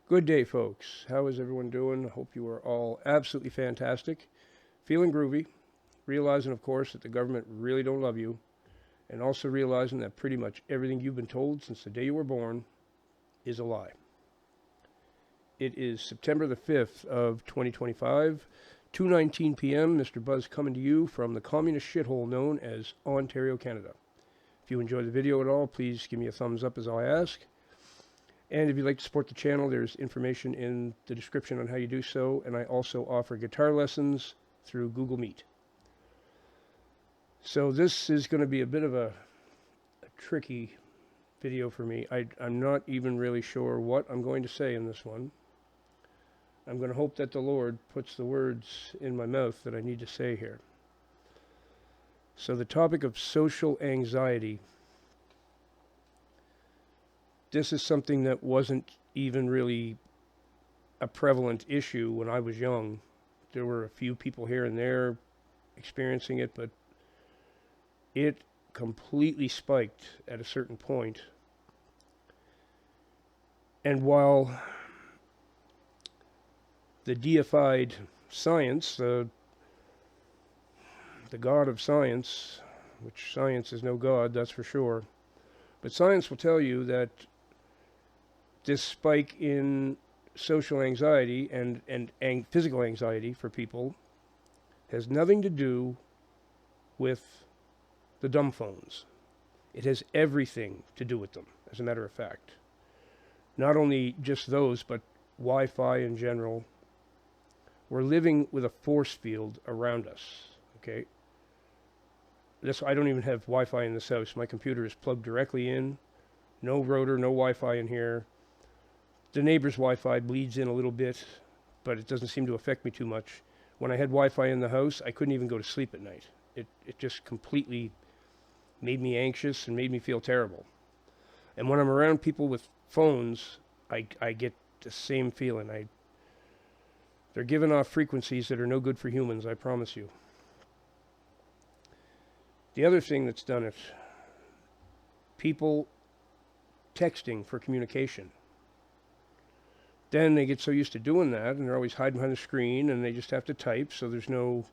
Good day, folks. How is everyone doing? I hope you are all absolutely fantastic. Feeling groovy, realizing, of course, that the government really don't love you, and also realizing that pretty much everything you've been told since the day you were born is a lie. It is September the 5th of 2025, 2:19 p.m. Mr. Buzz coming to you from the communist shithole known as Ontario, Canada. If you enjoy the video at all, please give me a thumbs up as I ask. And if you'd like to support the channel, there's information in the description on how you do so, and I also offer guitar lessons through Google Meet. So this is going to be a bit of a tricky video for me. I'm not even really sure what I'm going to say in this one. I'm going to hope that the Lord puts the words in my mouth that I need to say here. So the topic of social anxiety. This is something that wasn't even really a prevalent issue when I was young. There were a few people here and there experiencing it, but it completely spiked at a certain point. And while the deified science, the God of science, which science is no God, that's for sure, but science will tell you that this spike in social anxiety and physical anxiety for people has nothing to do with the dumb phones. It has everything to do with them, as a matter of fact. Not only just those, but Wi-Fi in general. We're living with a force field around us, okay? I don't even have Wi-Fi in this house. My computer is plugged directly in. No router, no Wi-Fi in here. The neighbor's Wi-Fi bleeds in a little bit, but it doesn't seem to affect me too much. When I had Wi-Fi in the house, I couldn't even go to sleep at night. It just completely made me anxious and made me feel terrible. And when I'm around people with phones, I get the same feeling. They're giving off frequencies that are no good for humans, I promise you. The other thing that's done it, people texting for communication. Then they get so used to doing that, and they're always hiding behind the screen, and they just have to type, so there's no,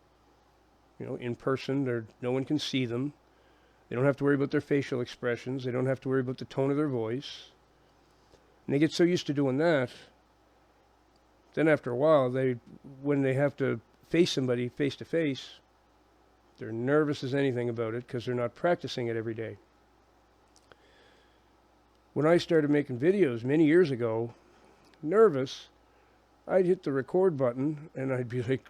in person, no one can see them. They don't have to worry about their facial expressions. They don't have to worry about the tone of their voice. And they get so used to doing that, then after a while, when they have to face somebody face to face, they're nervous as anything about it because they're not practicing it every day. When I started making videos many years ago, nervous, I'd hit the record button and I'd be like,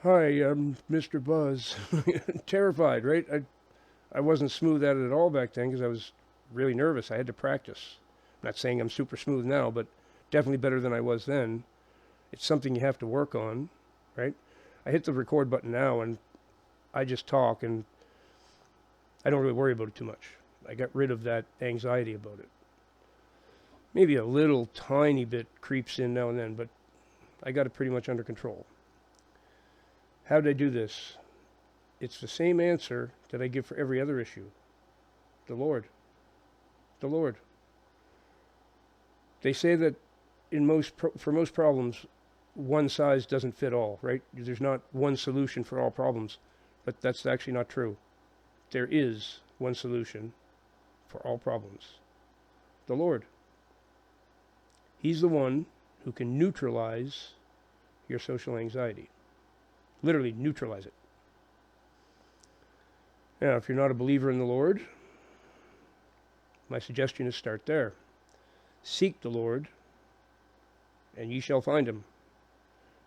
"Hi, I'm Mr. Buzz." Terrified, right? I wasn't smooth at it at all back then because I was really nervous. I had to practice. I'm not saying I'm super smooth now, but definitely better than I was then. It's something you have to work on, right? I hit the record button now and I just talk and I don't really worry about it too much. I got rid of that anxiety about it. Maybe a little tiny bit creeps in now and then, but I got it pretty much under control. How did I do this? It's the same answer that I give for every other issue. The Lord. The Lord. They say that for most problems, one size doesn't fit all, right? There's not one solution for all problems, but that's actually not true. There is one solution for all problems. The Lord. He's the one who can neutralize your social anxiety. Literally neutralize it. Now, if you're not a believer in the Lord, my suggestion is start there. Seek the Lord, and ye shall find him.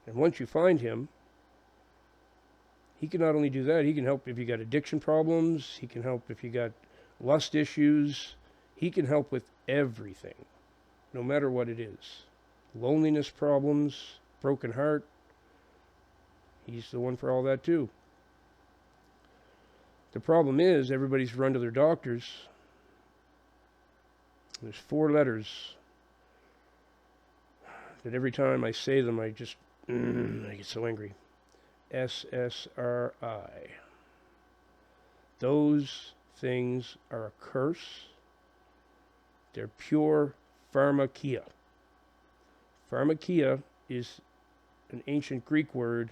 And once you find him, he can not only do that, he can help if you got addiction problems, he can help if you got lust issues, he can help with everything. No matter what it is. Loneliness problems, broken heart. He's the one for all that too. The problem is everybody's run to their doctors. There's 4 letters that every time I say them, I get so angry. SSRI. Those things are a curse. They're pure pharmakia. Pharmakia is an ancient Greek word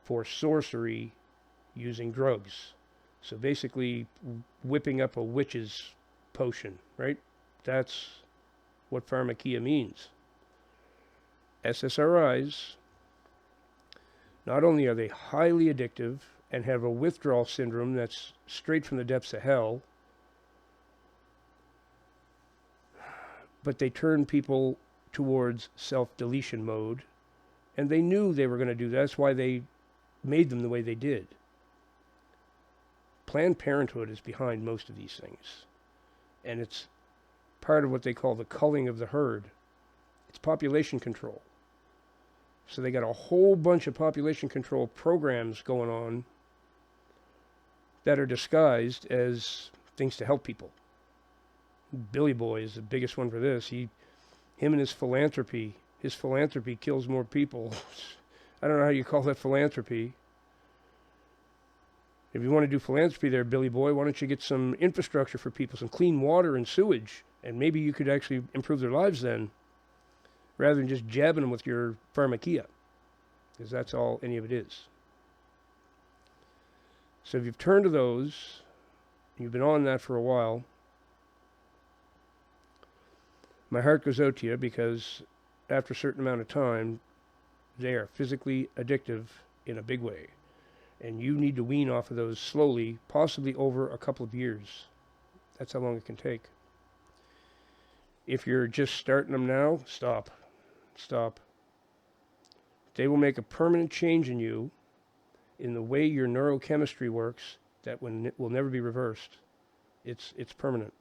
for sorcery using drugs. So basically, whipping up a witch's potion, right? That's what pharmakia means. SSRIs, not only are they highly addictive and have a withdrawal syndrome that's straight from the depths of hell, but they turn people towards self-deletion mode, and they knew they were going to do that. That's why they made them the way they did. Planned Parenthood is behind most of these things, and it's part of what they call the culling of the herd. It's population control. So they got a whole bunch of population control programs going on that are disguised as things to help people. Billy Boy is the biggest one for this. Him and his philanthropy kills more people. I don't know how you call that philanthropy. If you want to do philanthropy there, Billy Boy, why don't you get some infrastructure for people, some clean water and sewage, and maybe you could actually improve their lives then, rather than just jabbing them with your pharmakia, because that's all any of it is. So if you've turned to those, you've been on that for a while, my heart goes out to you, because after a certain amount of time, they are physically addictive in a big way. And you need to wean off of those slowly, possibly over a couple of years. That's how long it can take. If you're just starting them now, stop. Stop. They will make a permanent change in you, in the way your neurochemistry works, that will never be reversed. It's permanent.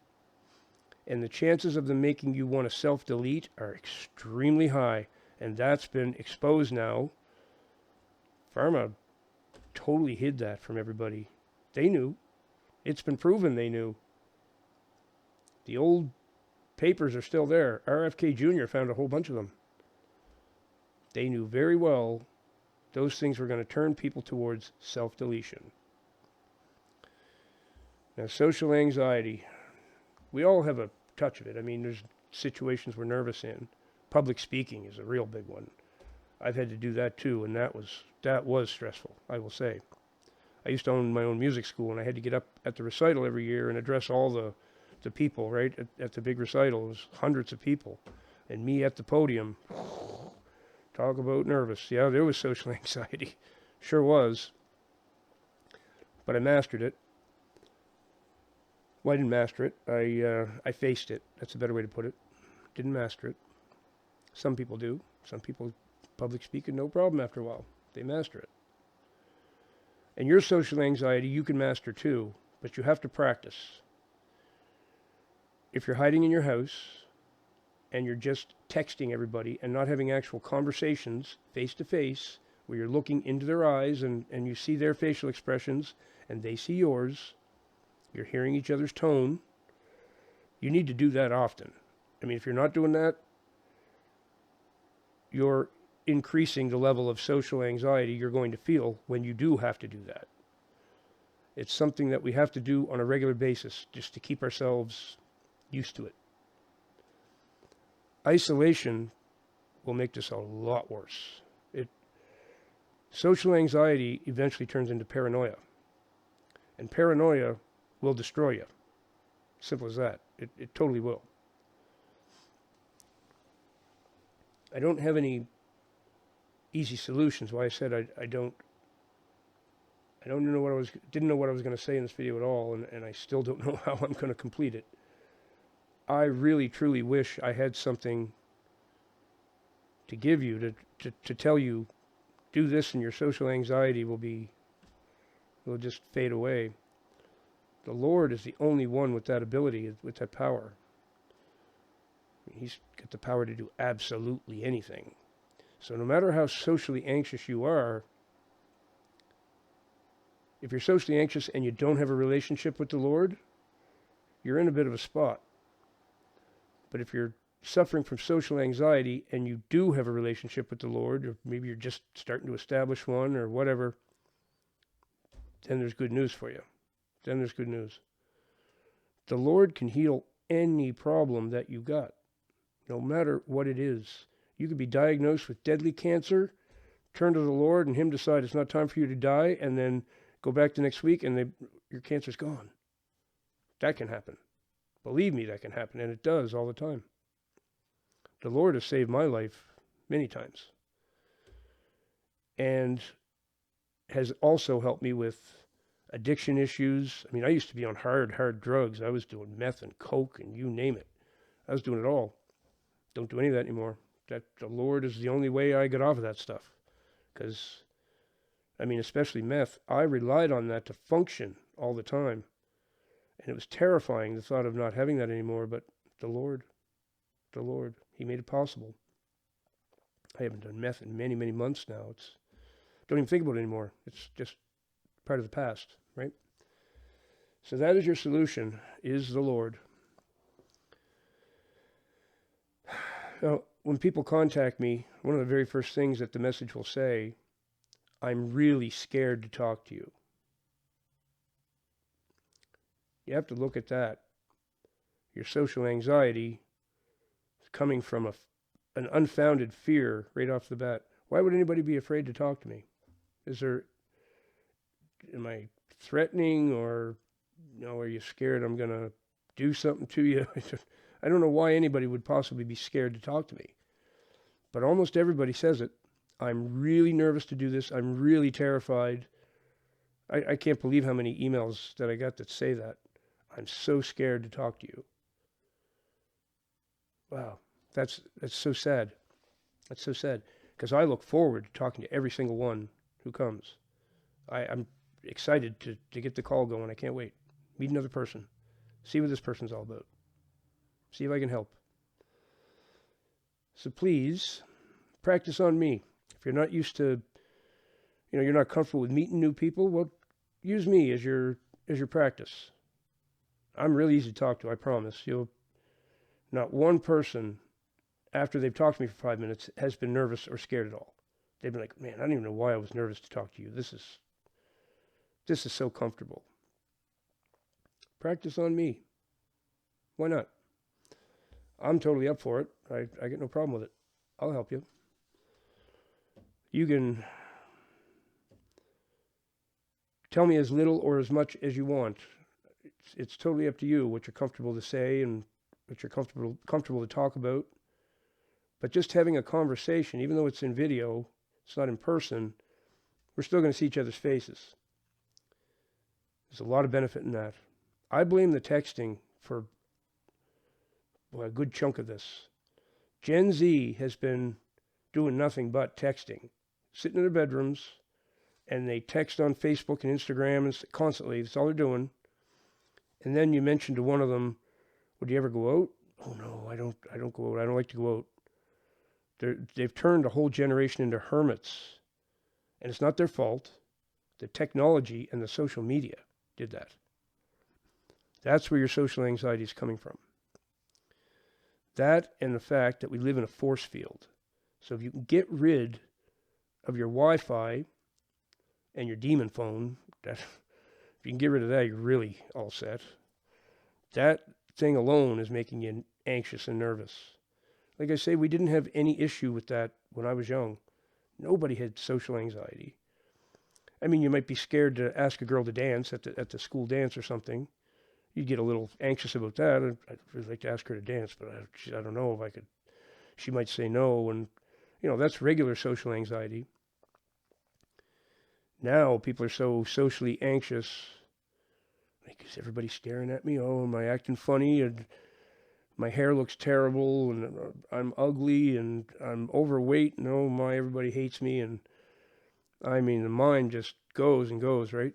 And the chances of them making you want to self-delete are extremely high. And that's been exposed now. Pharma totally hid that from everybody. They knew. It's been proven they knew. The old papers are still there. RFK Jr. found a whole bunch of them. They knew very well those things were going to turn people towards self-deletion. Now, social anxiety. We all have a touch of it. I mean, there's situations we're nervous in. Public speaking is a real big one. I've had to do that too, and that was stressful, I will say. I used to own my own music school, and I had to get up at the recital every year and address all the people, right? At the big recital, it was hundreds of people. And me at the podium, talk about nervous. Yeah, there was social anxiety. Sure was. But I mastered it. Well, I didn't master it. I faced it. That's a better way to put it. Didn't master it. Some people do. Some people, public speaking, no problem after a while. They master it. And your social anxiety, you can master too, but you have to practice. If you're hiding in your house and you're just texting everybody and not having actual conversations face to face, where you're looking into their eyes and you see their facial expressions and they see yours, you're hearing each other's tone, you need to do that often. I mean, if you're not doing that, you're increasing the level of social anxiety you're going to feel when you do have to do that. It's something that we have to do on a regular basis just to keep ourselves used to it. Isolation will make this a lot worse. Social anxiety eventually turns into paranoia. And paranoia will destroy you. Simple as that. It totally will. I don't have any easy solutions. Why I said I didn't know what I was going to say in this video at all, and I still don't know how I'm going to complete it. I really, truly wish I had something to give you, to tell you, do this and your social anxiety will just fade away. The Lord is the only one with that ability, with that power. He's got the power to do absolutely anything. So no matter how socially anxious you are, if you're socially anxious and you don't have a relationship with the Lord, you're in a bit of a spot. But if you're suffering from social anxiety and you do have a relationship with the Lord, or maybe you're just starting to establish one or whatever, then there's good news for you. Then there's good news. The Lord can heal any problem that you got. no matter what it is. You could be diagnosed with deadly cancer, turn to the Lord, and Him decide it's not time for you to die, and then go back the next week and your cancer's gone. That can happen. Believe me, that can happen, and it does all the time. The Lord has saved my life many times, and has also helped me with addiction issues. I mean, I used to be on hard drugs. I was doing meth and coke and you name it. I was doing it all. Don't do any of that anymore. That the Lord is the only way I got off of that stuff. Because, I mean, especially meth, I relied on that to function all the time. And it was terrifying, the thought of not having that anymore. But the Lord, He made it possible. I haven't done meth in many, many months now. Don't even think about it anymore. It's just part of the past, right? So that is your solution, is the Lord. Now, when people contact me, one of the very first things that the message will say, I'm really scared to talk to you. You have to look at that. Your social anxiety is coming from an unfounded fear right off the bat. Why would anybody be afraid to talk to me? Am I threatening, or are you scared I'm going to do something to you? I don't know why anybody would possibly be scared to talk to me. But almost everybody says it. I'm really nervous to do this. I'm really terrified. I can't believe how many emails that I got that say that. I'm so scared to talk to you. Wow, that's so sad. That's so sad. Because I look forward to talking to every single one who comes. I'm excited to get the call going. I can't wait. Meet another person. See what this person's all about. See if I can help. So please, practice on me. If you're not used to, you're not comfortable with meeting new people, well, use me as your practice. I'm really easy to talk to, I promise. Not one person, after they've talked to me for 5 minutes, has been nervous or scared at all. They've been like, man, I don't even know why I was nervous to talk to you. This is so comfortable. Practice on me. Why not? I'm totally up for it. I get no problem with it. I'll help you. You can tell me as little or as much as you want. It's totally up to you what you're comfortable to say and what you're comfortable to talk about. But just having a conversation, even though it's in video, it's not in person, we're still going to see each other's faces. There's a lot of benefit in that. I blame the texting for a good chunk of this. Gen Z has been doing nothing but texting, sitting in their bedrooms, and they text on Facebook and Instagram and constantly. That's all they're doing. And then you mention to one of them, would you ever go out? Oh no, I don't go out. I don't like to go out. They've turned a whole generation into hermits. And it's not their fault. The technology and the social media did that. That's where your social anxiety is coming from. That and the fact that we live in a force field. So if you can get rid of your Wi-Fi and your demon phone, if you can get rid of that, you're really all set. That thing alone is making you anxious and nervous. Like I say, we didn't have any issue with that when I was young. Nobody had social anxiety. I mean, you might be scared to ask a girl to dance at the school dance or something. You'd get a little anxious about that. I'd really like to ask her to dance, but I don't know if I could. She might say no, and that's regular social anxiety. Now people are so socially anxious. Like, is everybody staring at me? Oh, am I acting funny? And my hair looks terrible, and I'm ugly, and I'm overweight. No, everybody hates me, and I mean, the mind just goes and goes, right?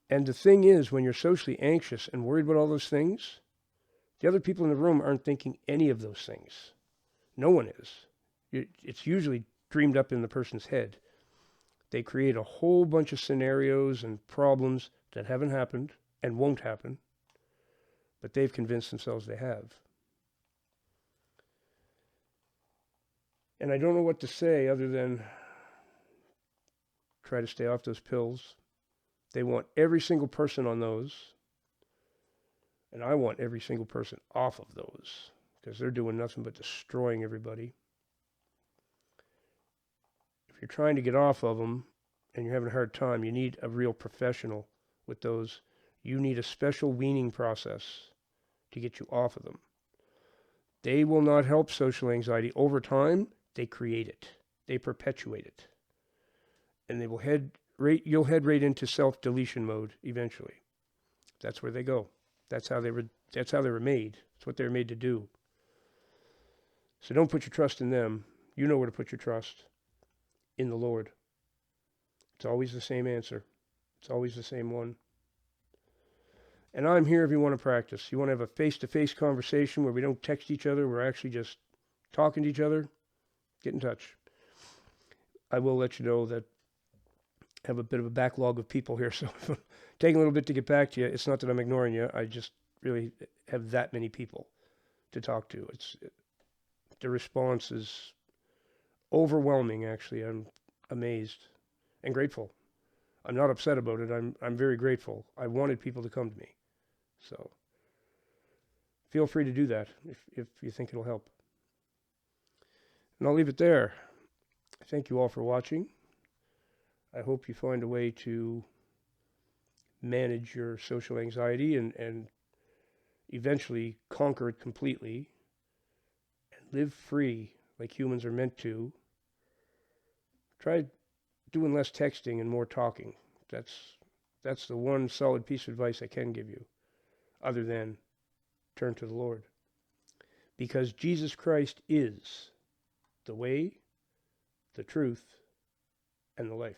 And the thing is, when you're socially anxious and worried about all those things, the other people in the room aren't thinking any of those things. No one is. It's usually dreamed up in the person's head. They create a whole bunch of scenarios and problems that haven't happened and won't happen, but they've convinced themselves they have. And I don't know what to say other than try to stay off those pills. They want every single person on those. And I want every single person off of those because they're doing nothing but destroying everybody. If you're trying to get off of them and you're having a hard time, you need a real professional with those. You need a special weaning process to get you off of them. They will not help social anxiety. Over time, they create it. They perpetuate it. And they will you'll head right into self-deletion mode eventually. That's where they go. That's how they were made. That's what they were made to do. So don't put your trust in them. You know where to put your trust. In the Lord. It's always the same answer. It's always the same one. And I'm here if you want to practice. You want to have a face-to-face conversation where we don't text each other, we're actually just talking to each other, get in touch. I will let you know that I have a bit of a backlog of people here, so taking a little bit to get back to you. It's not that I'm ignoring you. I just really have that many people to talk to. The response is overwhelming, actually. I'm amazed and grateful. I'm not upset about it. I'm very grateful. I wanted people to come to me. So feel free to do that if you think it'll help. And I'll leave it there. Thank you all for watching. I hope you find a way to manage your social anxiety and eventually conquer it completely and live free like humans are meant to. Try doing less texting and more talking. That's the one solid piece of advice I can give you, other than turn to the Lord. Because Jesus Christ is the way, the truth, and the life.